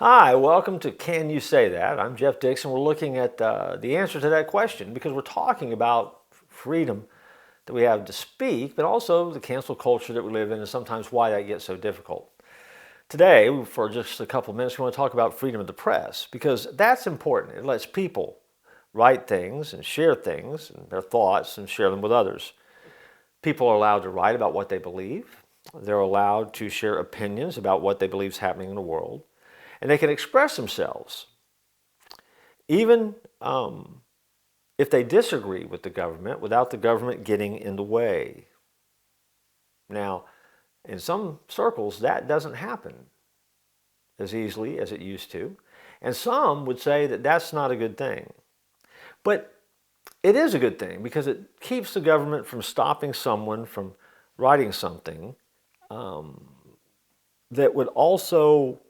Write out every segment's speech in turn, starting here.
Hi, welcome to Can You Say That? I'm Jeff Dixon. We're looking at the answer to that question because we're talking about freedom that we have to speak, but also the cancel culture that we live in and sometimes why that gets so difficult. Today, for just a couple of minutes, we want to talk about freedom of the press because that's important. It lets people write things and share things and their thoughts and share them with others. People are allowed to write about what they believe. They're allowed to share opinions about what they believe is happening in the world. And they can express themselves, even if they disagree with the government, without the government getting in the way. Now, in some circles, that doesn't happen as easily as it used to. And some would say that that's not a good thing. But it is a good thing because it keeps the government from stopping someone from writing something that would also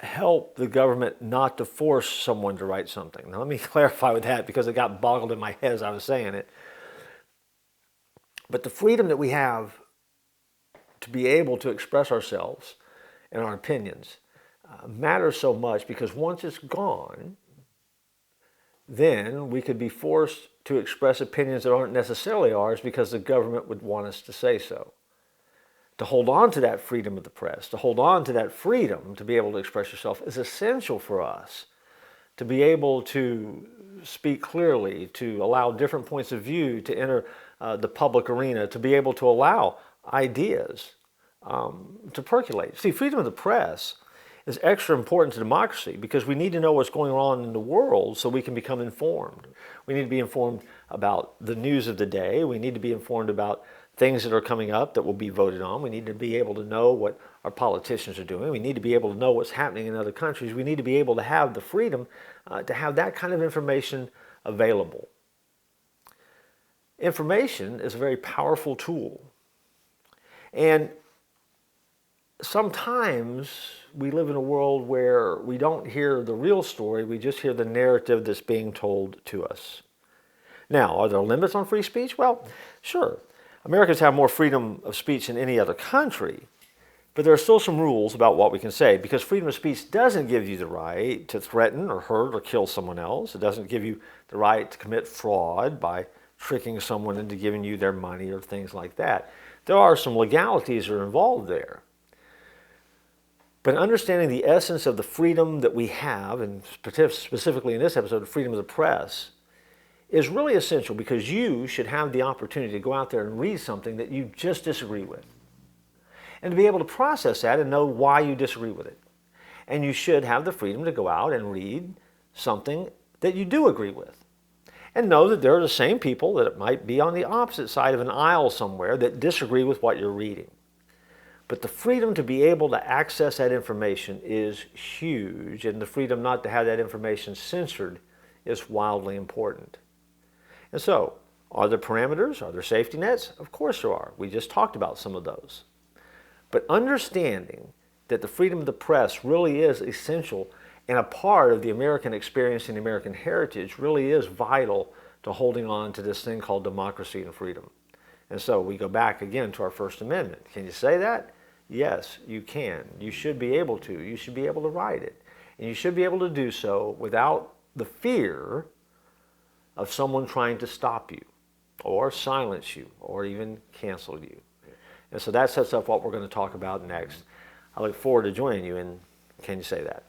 help the government not to force someone to write something. Now, let me clarify with that because it got boggled in my head as I was saying it. But the freedom that we have to be able to express ourselves and our opinions matters so much because once it's gone, then we could be forced to express opinions that aren't necessarily ours because the government would want us to say so. To hold on to that freedom of the press, to hold on to that freedom to be able to express yourself is essential for us. To be able to speak clearly, to allow different points of view to enter the public arena, to be able to allow ideas to percolate. See, freedom of the press is extra important to democracy because we need to know what's going on in the world so we can become informed. We need to be informed about the news of the day. We need to be informed about things that are coming up that will be voted on. We need to be able to know what our politicians are doing. We need to be able to know what's happening in other countries. We need to be able to have the freedom to have that kind of information available. Information is a very powerful tool. And sometimes we live in a world where we don't hear the real story, we just hear the narrative that's being told to us. Now, are there limits on free speech? Well, sure. Americans have more freedom of speech than any other country, but there are still some rules about what we can say because freedom of speech doesn't give you the right to threaten or hurt or kill someone else. It doesn't give you the right to commit fraud by tricking someone into giving you their money or things like that. There are some legalities that are involved there. But understanding the essence of the freedom that we have, and specifically in this episode, the freedom of the press, is really essential because you should have the opportunity to go out there and read something that you just disagree with. And to be able to process that and know why you disagree with it. And you should have the freedom to go out and read something that you do agree with. And know that there are the same people that might be on the opposite side of an aisle somewhere that disagree with what you're reading. But the freedom to be able to access that information is huge, and the freedom not to have that information censored is wildly important. And so, are there parameters? Are there safety nets? Of course there are. We just talked about some of those. But understanding that the freedom of the press really is essential and a part of the American experience and the American heritage really is vital to holding on to this thing called democracy and freedom. And so we go back again to our First Amendment. Can you say that? Yes, you can. You should be able to. You should be able to write it. And you should be able to do so without the fear of someone trying to stop you or silence you or even cancel you. And so that sets up what we're going to talk about next. I look forward to joining you in Can You Say That?